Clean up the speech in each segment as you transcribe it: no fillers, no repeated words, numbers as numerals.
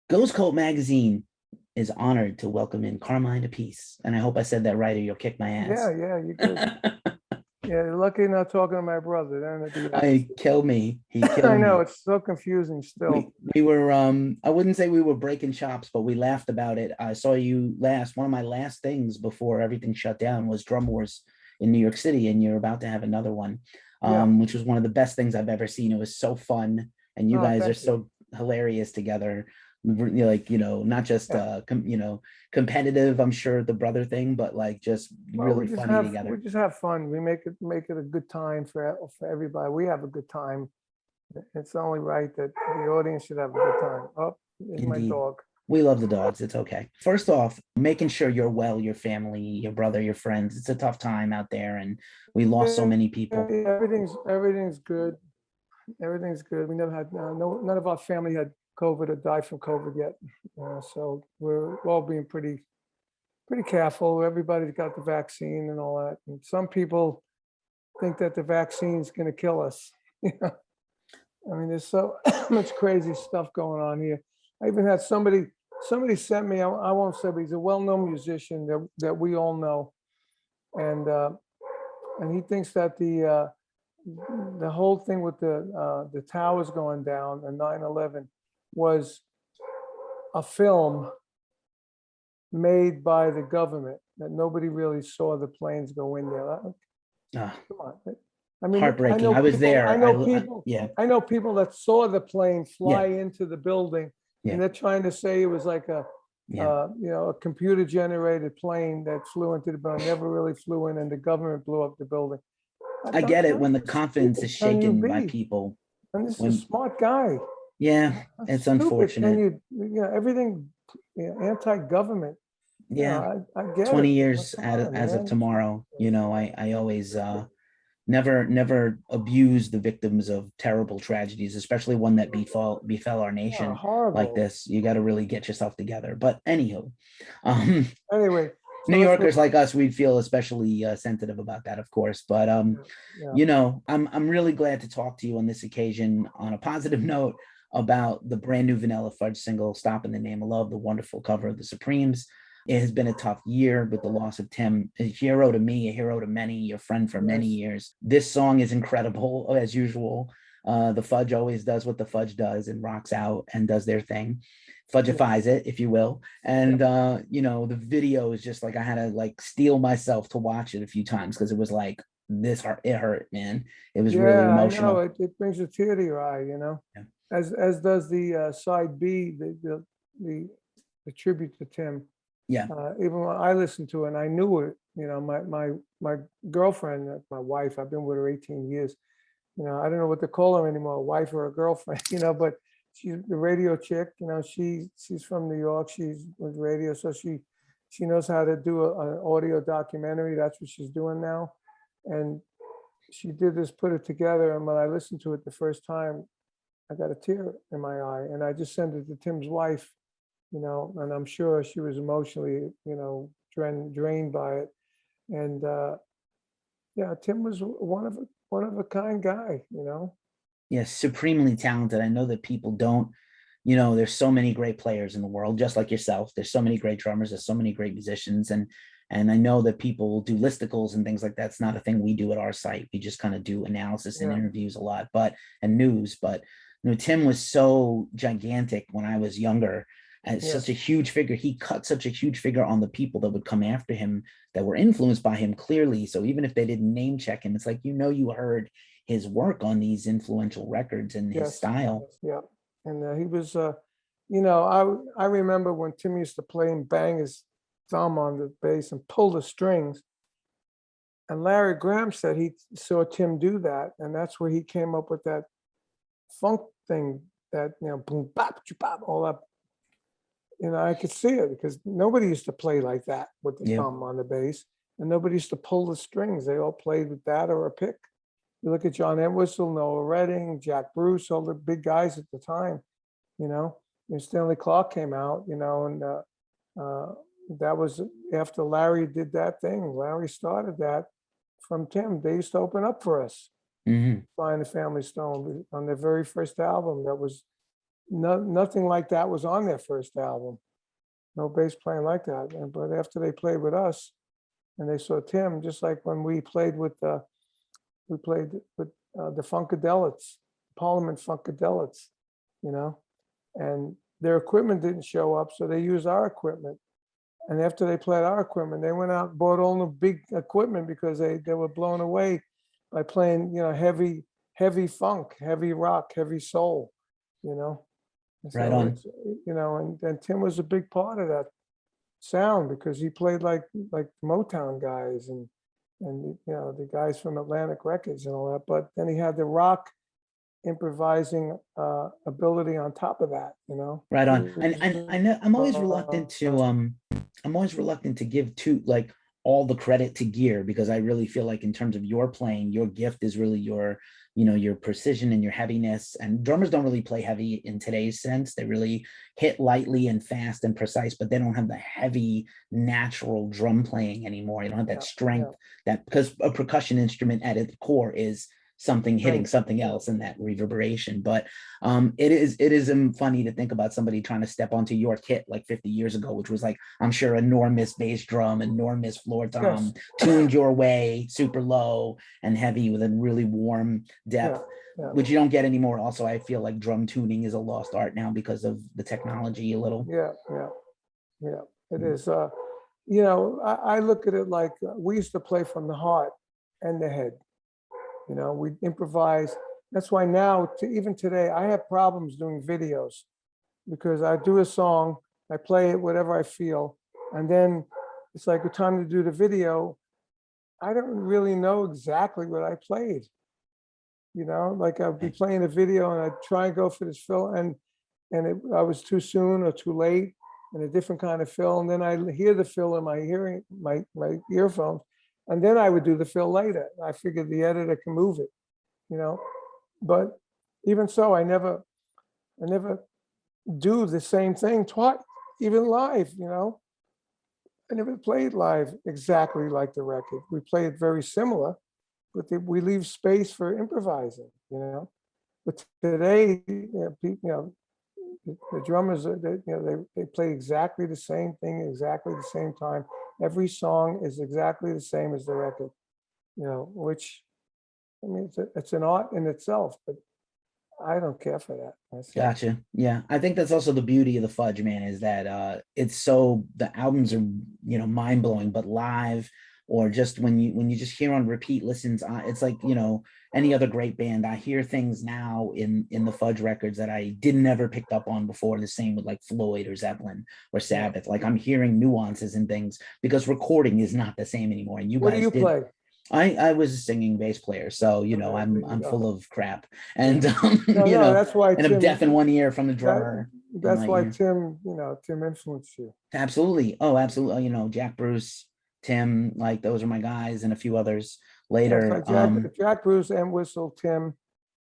Ghost Cult Magazine is honored to welcome in Carmine Appice. And I hope I said that right or you'll kick my Yeah, ass. yeah, you're good. Yeah, you're lucky you're not talking to my brother. Then it'd be I kill me. He I killed know me. it's so confusing We still. we were I wouldn't say we were breaking chops, but we laughed about it. I saw you last. One of my last things before everything shut down was Drum Wars in New York City, and you're about to have another one, Yeah. which was one of the best things I've ever seen. It was so fun, and you Oh, guys are thank you. so hilarious together. Like, not just Yeah. competitive, I'm sure the brother thing, but like just Well, really funny we together. just have fun. We make it a good time for everybody. We have a good time. It's only right that the audience should have a good time. Oh, there's my Indeed. dog. We love the dogs. It's okay. First off, making sure you're well, your family, your brother, your friends. It's a tough time out there, and we lost so Yeah, many yeah, people. everything's good. Everything's good. We never had no none of our family had COVID or died from COVID yet. So we're all being pretty careful. Everybody's got the vaccine and all that. And some people think that the vaccine is going to kill us. I mean, there's so much crazy stuff going on here. I even had somebody sent me, I won't say, but he's a well-known musician that we all know. And he thinks that the whole thing with the towers going down and 9/11 was a film made by the government, that nobody really saw the planes go in there. Ah, Come on. I mean, heartbreaking. I was there. Yeah, I know people that saw the plane yeah, fly into the building, yeah, and they're trying to say it was like yeah. a computer generated plane that flew into the building, never really flew in, and the government blew up the building. I I thought, get it how when the confidence is stupid can you shaken by be? people. And this is a When, smart guy. yeah, How it's stupid can unfortunate. everything, anti-government. Yeah, I get 20 it. years Come on, as of man. tomorrow, I always never abuse the victims of terrible tragedies, especially one that befell our Yeah, nation like horrible. this. You got to really get yourself together. But anywho, um, Anyway, so New let's move Yorkers on. like us, we'd feel especially sensitive about that, of course. But Yeah, yeah. I'm really glad to talk to you on this occasion on a positive note about the brand new Vanilla Fudge single, "Stop in the Name of Love," the wonderful cover of the Supremes. It has been a tough year with the loss of Tim, a hero to me, a hero to many, your friend for many Yes. years. This song is incredible, as usual. The Fudge always does what the Fudge does and rocks out and does their thing, Yeah. fudgifies it, if you will. Yeah. And the video is just like I had to like steel myself to watch it a few times because it was like this hurt, it hurt, man. It was really Yeah, I know. emotional. It brings a tear to your eye. Yeah. As does the side B, the the tribute to Tim. Yeah. Even when I listened to it and I knew it, my girlfriend, my wife, I've been with her 18 years. I don't know what to call her anymore, a wife or a girlfriend, but she's the radio chick, she's from New York, she's with radio, so she knows how to do an audio documentary. That's what she's doing now. And she did this, put it together, and when I listened to it the first time, I got a tear in my eye, and I just sent it to Tim's wife, and I'm sure she was emotionally, drained by it. And yeah, Tim was one of a kind guy. Yeah, supremely talented. I know that people don't, there's so many great players in the world, just like yourself. There's so many great drummers, there's so many great musicians. And I know that people do listicles and things like that. It's not a thing we do at our site. We just kind of do analysis and Yeah. interviews a lot, and news. But Tim was so gigantic when I was younger. And such a Yes. huge figure. He cut such a huge figure on the people that would come after him that were influenced by him clearly. So even if they didn't name check him, it's like, you heard his work on these influential records and his Yes. style. Yeah. And he was, I remember when Tim used to play and bang his thumb on the bass and pull the strings. And Larry Graham said he saw Tim do that, and that's where he came up with that funk thing, that boom bop bop, all that. I could see it because nobody used to play like that with the Yeah. thumb on the bass, and nobody used to pull the strings. They all played with that or a pick. You look at John Entwistle, Noah Redding, Jack Bruce, all the big guys at the time. And Stanley Clark came out, and that was after Larry did that thing. Larry started that from Tim. They used to open up for us. Mm-hmm. Flying the Family Stone on their very first album. That was nothing like that was on their first album. No bass playing like that. But after they played with us and they saw Tim, just like when we played with the Funkadelics, Parliament Funkadelics, you know, and their equipment didn't show up, so they used our equipment. And after they played our equipment, they went out and bought all the big equipment because they were blown away by playing, you know, heavy funk, heavy rock, heavy soul, you know. And Right so on. it's, you know, and Tim was a big part of that sound because he played like Motown guys and you know, the guys from Atlantic Records and all that. But then he had the rock improvising ability on top of that, you know. Right on. It And was, I know I'm always reluctant to give to like all the credit to gear, because I really feel like in terms of your playing, your gift is really your, you know, your precision and your heaviness. And drummers don't really play heavy in today's sense. They really hit lightly and fast and precise, but they don't have the heavy natural drum playing anymore. You don't have that yeah, strength, yeah, that, because a percussion instrument at its core is something hitting strength. something else and that reverberation. But it is funny to think about somebody trying to step onto your kit like 50 years ago, which was like, I'm sure, enormous bass drum, enormous floor tom, Yes, tuned your way, super low and heavy with a really warm yeah, depth, yeah, which you don't get anymore. Also, I feel like drum tuning is a lost art now because of the technology a little. yeah, yeah, yeah. It is. You know, I look at it like we used to play from the heart and the head. You know, we improvise. That's why now, even today, I have problems doing videos because I do a song, I play it, whatever I feel, and then it's like the time to do the video. I don't really know exactly what I played. You know, like I'd be playing a video and I'd try and go for this fill, and I was too soon or too late, and a different kind of fill, and then I hear the fill in my hearing, my earphones, and then I would do the fill later. I figured the editor can move it, you know. But even so, I never do the same thing twice, even live, you know. I never played live exactly like the record. We play it very similar, but we leave space for improvising, you know. But today, you know, you know, the drummers, you know, they play exactly the same thing, exactly the same time. Every song is exactly the same as the record, you know, which, I mean, it's an art in itself, but I don't care for that myself. Gotcha. Yeah. I think that's also the beauty of the Fudge, man, is that it's so, the albums are, you know, mind blowing, but live, or just when you just hear on repeat listens, it's like, you know, any other great band, I hear things now in the Fudge records that I didn't ever picked up on before. The same with like Floyd or Zeppelin or Yeah. Sabbath. Like I'm hearing nuances and things because recording is not the same anymore. And you What do guys you did. play? I was a singing bass player, so you know Okay, there you I'm go. full of crap, and No, you no, know, that's why and I'm deaf in Tim, one ear from the that, drummer in that's my why ear. Tim, you know, Tim influenced you. Absolutely. Oh, absolutely. You know, Jack Bruce, Tim, like those are my guys, and a few others Yeah, it's later. like Jack Bruce and Whistle, Tim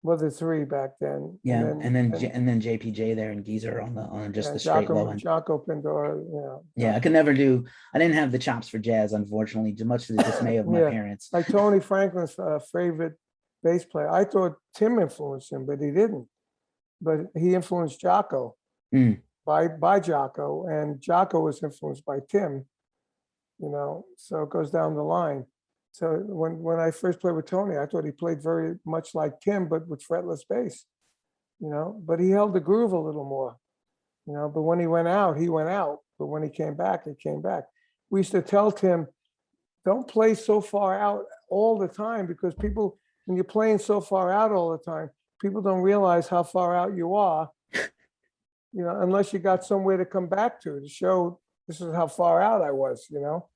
were the three back then. Yeah, And and then JPJ there and Geezer on just the and straight low end. Jaco Pandora, you know. Yeah, I could never do. I didn't have the chops for jazz, unfortunately, much to the dismay of my Yeah, parents. like Tony Franklin's favorite bass player. I thought Tim influenced him, but he didn't. But he influenced Jaco Mm, by Jaco, and Jaco was influenced by Tim. You know, so it goes down the line. So when I first played with Tony, I thought he played very much like Tim, but with fretless bass. You know, but he held the groove a little more. You know, but when he went out, he went out. But when he came back, he came back. We used to tell Tim, don't play so far out all the time, because people, when you're playing so far out all the time, people don't realize how far out you are, you know, unless you got somewhere to come back to show this is how far out I was, you know.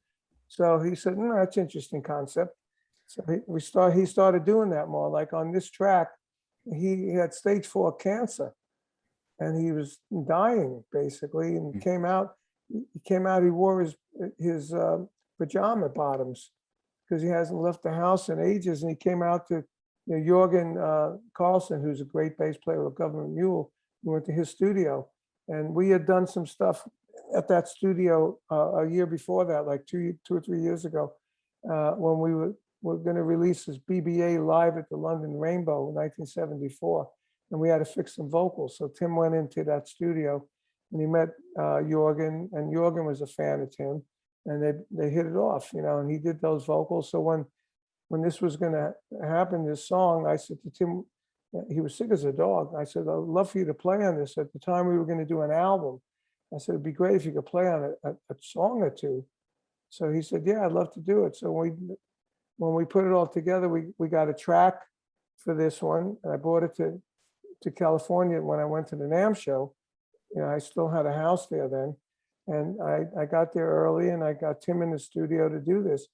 So he said, no, that's an interesting concept. So he started doing that more. Like on this track, he had stage 4 cancer, and he was dying basically, and he wore his pajama bottoms because he hasn't left the house in ages, and he came out to, you know, Jorgen Carlson, who's a great bass player with Government Mule. We went to his studio, and we had done some stuff at that studio a year before that, like two or 3 years ago, when were going to release his BBA live at the London Rainbow in 1974. and we had to fix some vocals. So Tim went into that studio and he met Jorgen, and Jorgen was a fan of Tim, and they hit it off, and he did those vocals. So when this was going to happen, this song, I said to Tim, he was sick as a dog. I said, I'd love for you to play on this. At the time, we were going to do an album. I said, it'd be great if you could play on a song or two. So he said, yeah, I'd love to do it. So when we put it all together, we got a track for this one, and I brought it to California when I went to the NAMM show. I still had a house there then, and I got there early, and I got Tim in the studio to do this.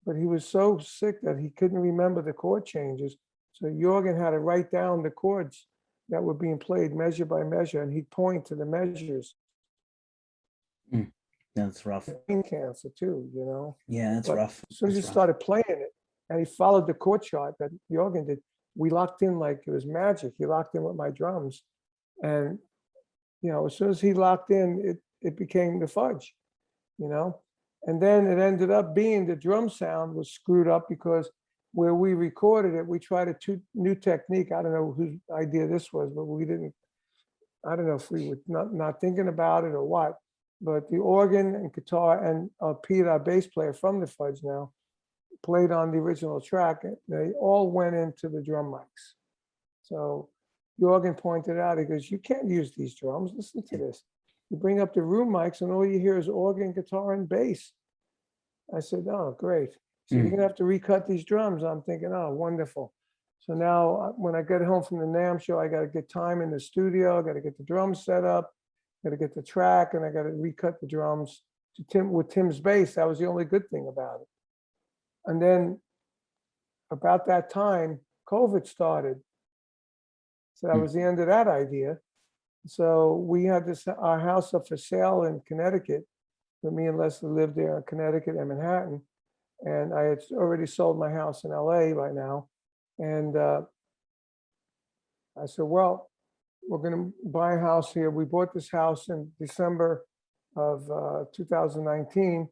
But he was so sick that he couldn't remember the chord changes. So Jorgen had to write down the chords that were being played measure by measure, and he'd point to the measures. That's rough. Brain cancer too, Yeah, that's rough. As soon as he started playing it, and he followed the chord chart that Jorgen did, we locked in like it was magic. He locked in with my drums, and as soon as he locked in, it became the Fudge, and then it ended up being the drum sound was screwed up because where we recorded it, we tried a new technique. I don't know whose idea this was, but we didn't. I don't know if we were not thinking about it or what. But the organ and guitar and Pete, our bass player from the Fudge now, played on the original track. They all went into the drum mics. So Jorgen pointed out, he goes, you can't use these drums. Listen to this. You bring up the room mics and all you hear is organ, guitar, and bass. I said, oh, great. So you're going to have to recut these drums. I'm thinking, oh, wonderful. So now when I get home from the NAMM show, I got to get time in the studio. I got to get the drums set up. Got to get the track, and I got to recut the drums with Tim's bass. That was the only good thing about it. And then about that time, COVID started. So that was the end of that idea. So we had our house up for sale in Connecticut. But me and Leslie lived there in Connecticut and Manhattan. And I had already sold my house in LA by now. And I said, well, we're going to buy a house here. We bought this house in December of 2019,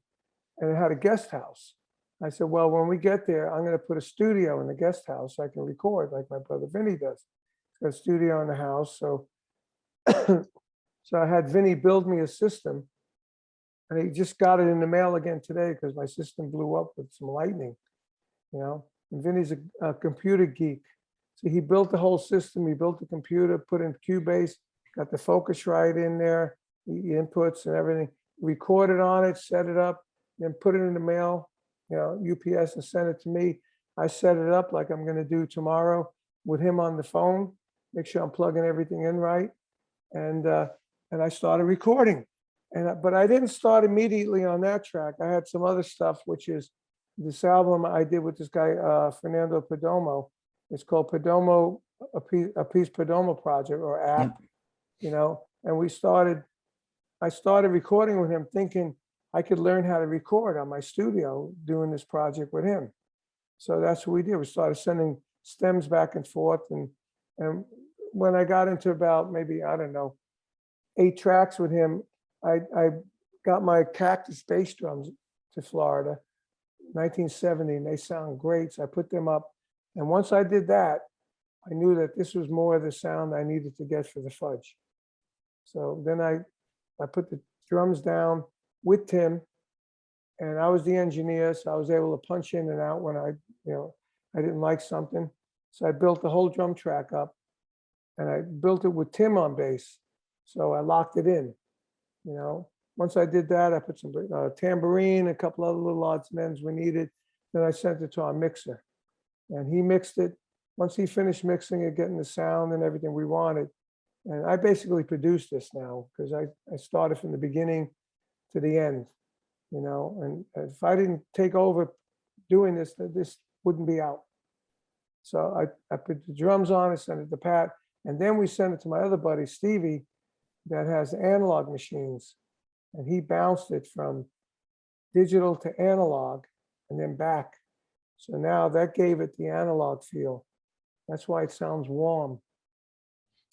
and it had a guest house. I said, well, when we get there, I'm going to put a studio in the guest house so I can record like my brother Vinnie does. He's got a studio in the house. So, so I had Vinnie build me a system, and he just got it in the mail again today because my system blew up with some lightning, And Vinnie's a computer geek. So he built the whole system. He built the computer, put in Cubase, got the Focusrite in there, the inputs and everything, recorded on it, set it up, then put it in the mail, UPS, and sent it to me. I set it up like I'm going to do tomorrow with him on the phone, make sure I'm plugging everything in right. And I started recording. But I didn't start immediately on that track. I had some other stuff, which is this album I did with this guy, Fernando Perdomo. It's called Perdomo, Appice Perdomo Project or app, and I started recording with him thinking I could learn how to record on my studio doing this project with him. So that's what we did. We started sending stems back and forth. And when I got into about maybe, 8 tracks with him, I got my Cactus bass drums to Florida, 1970, and they sound great. So I put them up. And once I did that, I knew that this was more of the sound I needed to get for the Fudge. So then I put the drums down with Tim, and I was the engineer, so I was able to punch in and out when I didn't like something. So I built the whole drum track up, and I built it with Tim on bass. So I locked it in, Once I did that, I put some tambourine, a couple other little odds and ends we needed. Then I sent it to our mixer. And he mixed it. Once he finished mixing it, getting the sound and everything we wanted. And I basically produced this now because I started from the beginning to the end, and if I didn't take over doing this, this wouldn't be out. So I put the drums on it, sent it to Pat, and then we sent it to my other buddy, Stevie, that has analog machines. And he bounced it from digital to analog and then back. So now that gave it the analog feel. That's why it sounds warm.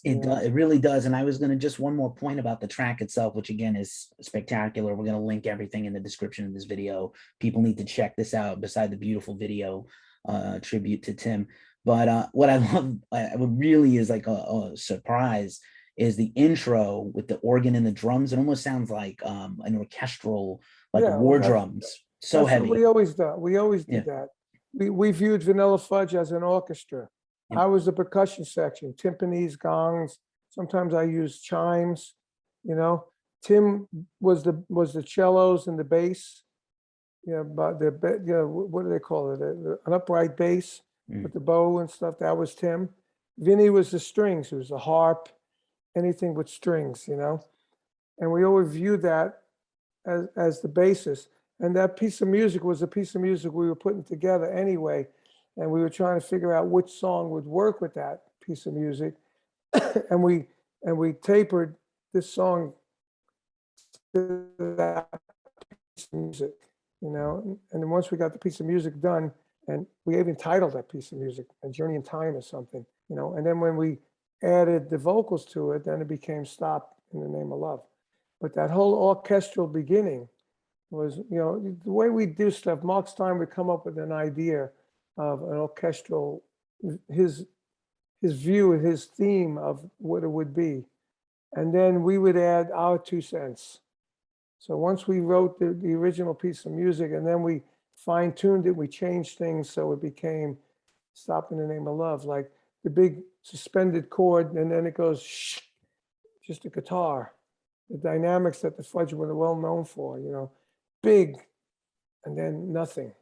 It really does. And I was going to just one more point about the track itself, which again is spectacular. We're going to link everything in the description of this video. People need to check this out beside the beautiful video tribute to Tim. But what I love, what really is like a surprise, is the intro with the organ and the drums. It almost sounds like an orchestral, like Yeah, well, war drums. So that's what we heavy. always done. We always Yeah. did that. We viewed Vanilla Fudge as an orchestra. Yeah. I was the percussion section, timpanis, gongs. Sometimes I used chimes, you know. Tim was the cellos and the bass. Yeah, but what do they call it? An upright bass Mm. with the bow and stuff. That was Tim. Vinnie was the strings. It was the harp, anything with strings, you know. And we always viewed that as the basis. And that piece of music was a piece of music we were putting together anyway. And we were trying to figure out which song would work with that piece of music. and we tapered this song to that piece of music, you know. And then once we got the piece of music done, and we even titled that piece of music "A Journey in Time" or something, you know. And then when we added the vocals to it, then it became "Stop in the Name of Love." But that whole orchestral beginning was, you know, the way we do stuff. Mark Stein would come up with an idea of an orchestral, his view, his theme of what it would be, and then we would add our 2 cents. So once we wrote the original piece of music, and then we fine-tuned it, we changed things so it became "Stop in the Name of Love," like the big suspended chord, and then it goes shh, just a guitar. The dynamics that the Fudge were well known for, you know, big and then nothing,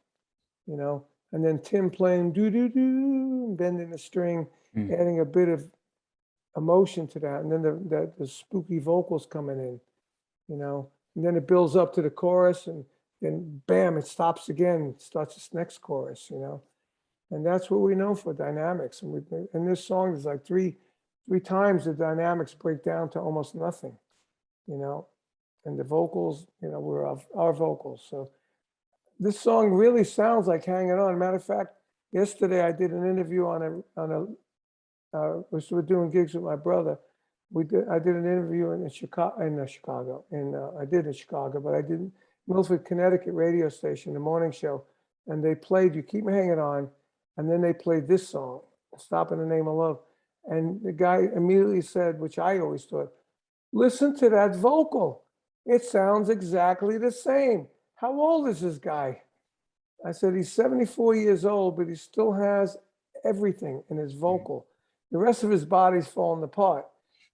you know, and then Tim playing do do do, bending the string, Mm. adding a bit of emotion to that, and then the spooky vocals coming in, you know, and then it builds up to the chorus, and then bam, it stops again, starts this next chorus, you know, and that's what we know for dynamics. And this song is like three times the dynamics break down to almost nothing, you know, and the vocals, you know, were our vocals. So this song really sounds like "Hanging On." Matter of fact, yesterday I did an interview we're doing gigs with my brother. I did an interview in Chicago, I did in Chicago, but I did Milford, Connecticut radio station, the morning show, and they played "You Keep Me Hanging On," and then they played this song, "Stop in the Name of Love," and the guy immediately said, which I always thought, "Listen to that vocal. It sounds exactly the same. How old is this guy?" I said, "He's 74 years old, but he still has everything in his vocal. The rest of his body's falling apart.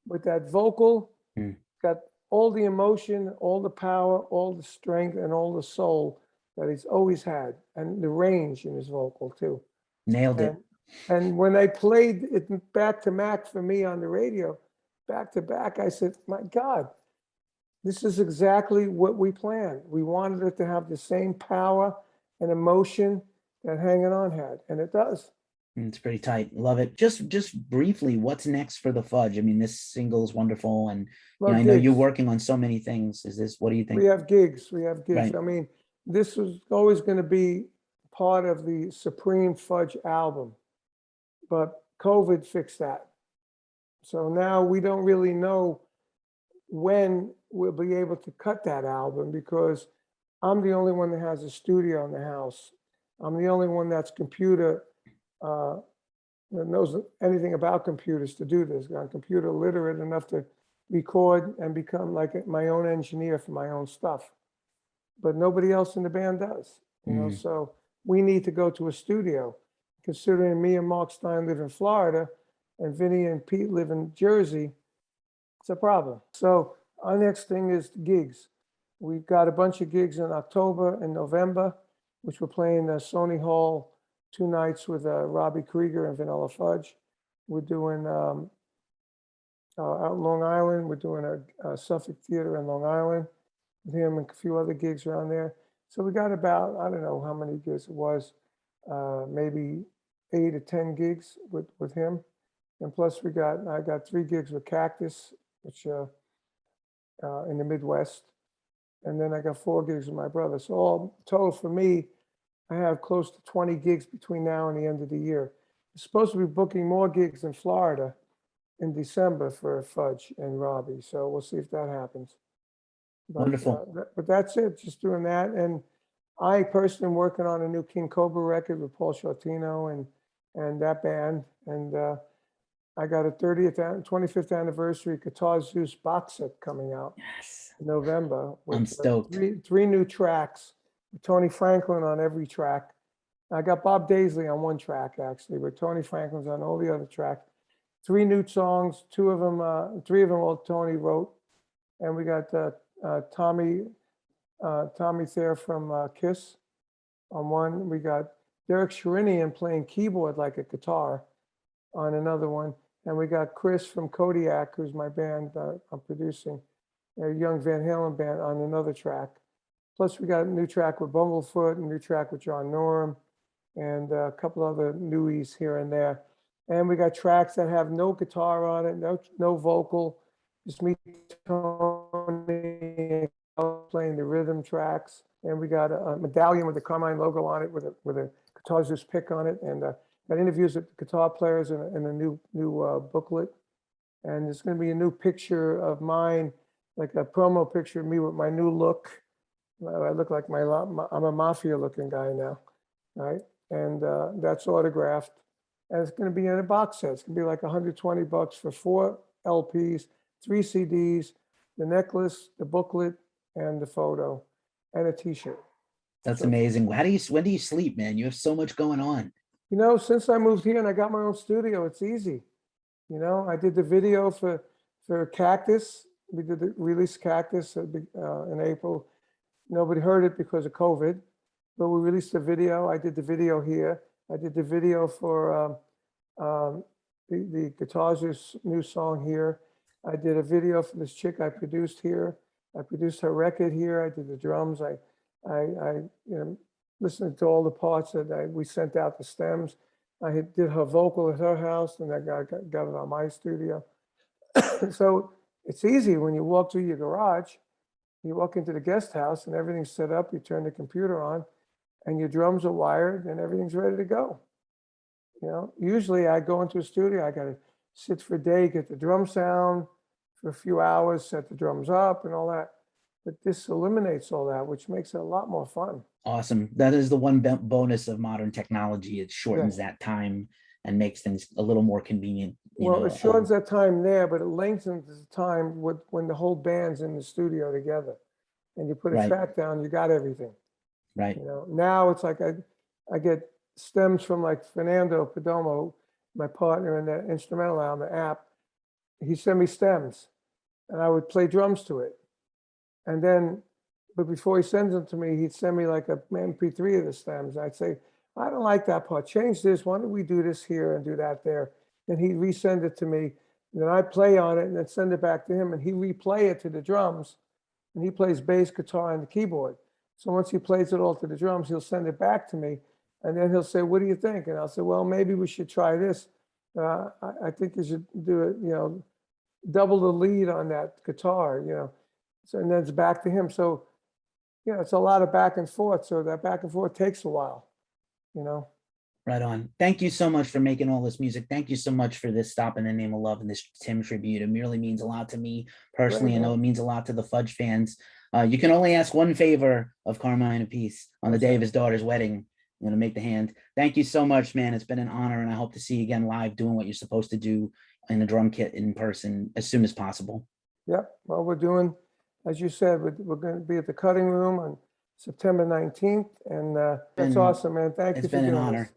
But that vocal Mm. got all the emotion, all the power, all the strength, and all the soul that he's always had, and the range in his vocal too." Nailed it. And when I played it back to back for me on the radio, back to back, I said, "My God, this is exactly what we planned. We wanted it to have the same power and emotion that Hanging On had," and it does. It's pretty tight. Love it. Just briefly, what's next for the Fudge? I mean, this single is wonderful, and Well, I know you're gigs. working on so many things. Is this, what do you We think? have gigs. We have gigs. Right. I mean, this was always going to be part of the Supreme Fudge album, but COVID fixed that. So now we don't really know when we'll be able to cut that album, because I'm the only one that has a studio in the house. I'm the only one that's uh, that knows anything about computers to do this. I'm computer literate enough to record and become like my own engineer for my own stuff. But nobody else in the band does, you know. Mm. So we need to go to a studio. Considering me and Mark Stein live in Florida and Vinnie and Pete live in Jersey, it's a problem. So our next thing is gigs. We've got a bunch of gigs in October and November, which we're playing Sony Hall 2 nights with Robbie Krieger and Vanilla Fudge. We're doing out in Long Island. We're doing a Suffolk Theater in Long Island with him and a few other gigs around there. So we got about, I don't know how many gigs it was, maybe 8 or 10 gigs with him. And plus I got 3 gigs with Cactus, which in the Midwest. And then I got 4 gigs with my brother. So all total for me, I have close to 20 gigs between now and the end of the year. I'm supposed to be booking more gigs in Florida in December for Fudge and Robbie. So we'll see if that happens. Wonderful. But that's it, just doing that. And I personally am working on a new King Cobra record with Paul Shortino and that band. And I got a 25th anniversary Guitar Zeus box set coming out Yes. in November I'm with stoked. three new tracks, with Tony Franklin on every track. I got Bob Daisley on one track actually, but Tony Franklin's on all the other tracks. 3 new songs, 3 of them all Tony wrote, and we got Tommy Thayer from Kiss on one. We got Derek Sherinian playing keyboard like a guitar on another one, and we got Chris from Kodiak, who's my band I'm producing, a young Van Halen band, on another track. Plus, we got a new track with Bumblefoot, a new track with John Norum, and a couple other newies here and there. And we got tracks that have no guitar on it, no vocal, just me, Tony, playing the rhythm tracks. And we got a medallion with the Carmine logo on it, with a Guitar Zeus pick on it, and got interviews with guitar players and a new booklet. And there's going to be a new picture of mine, like a promo picture of me with my new look. I look like I'm a mafia looking guy now, right? And that's autographed. And it's going to be in a box set. It's going to be like $120 for 4 LPs, 3 CDs, the necklace, the booklet, and the photo, and a T-shirt. That's amazing. When do you sleep, man? You have so much going on. You know, since I moved here and I got my own studio, it's easy. You know, I did the video for Cactus. We did the release Cactus in April. Nobody heard it because of COVID, but we released the video. I did the video here. I did the video for the Guitar Zeus new song here. I did a video for this chick I produced here. I produced her record here. I did the drums. I listened to all the parts that we sent out, the stems. I did her vocal at her house, and I got it on my studio. So it's easy when you walk through your garage. You walk into the guest house and everything's set up. You turn the computer on, and your drums are wired, and everything's ready to go. You know, usually I go into a studio. I got to sit for a day, get the drum sound for a few hours, set the drums up, and all that. But this eliminates all that, which makes it a lot more fun. Awesome. That is the one bonus of modern technology. It shortens that time and makes things a little more convenient. Well, it shortens that time there, but it lengthens the time when the whole band's in the studio together, and you put a track down, you got everything. Right. You know, now it's like I get stems from like Fernando Perdomo, my partner in that instrumental album, the app. He sent me stems, and I would play drums to it. And then, but before he sends them to me, he'd send me like a MP3 of the stems. I'd say, I don't like that part. Change this. Why don't we do this here and do that there? And he'd resend it to me. And then I'd play on it and then send it back to him. And he replay it to the drums. And he plays bass, guitar, and the keyboard. So once he plays it all to the drums, he'll send it back to me. And then he'll say, what do you think? And I'll say, well, maybe we should try this. I think you should do it, you know, double the lead on that guitar, you know. So, and then it's back to him. So, you know, it's a lot of back and forth. So that back and forth takes a while, you know. Right on. Thank you so much for making all this music. Thank you so much for this Stop in the Name of Love and this Tim tribute. It really means a lot to me personally. I know it means a lot to the Fudge fans. You can only ask one favor of Carmine Appice on the day of his daughter's wedding. I'm going to make the hand. Thank you so much, man. It's been an honor, and I hope to see you again live doing what you're supposed to do in the drum kit in person as soon as possible. Yep. Well, we're doing, as you said, we're going to be at the Cutting Room on September 19th. And that's awesome, man. Thank you for doing this. It's been an honor.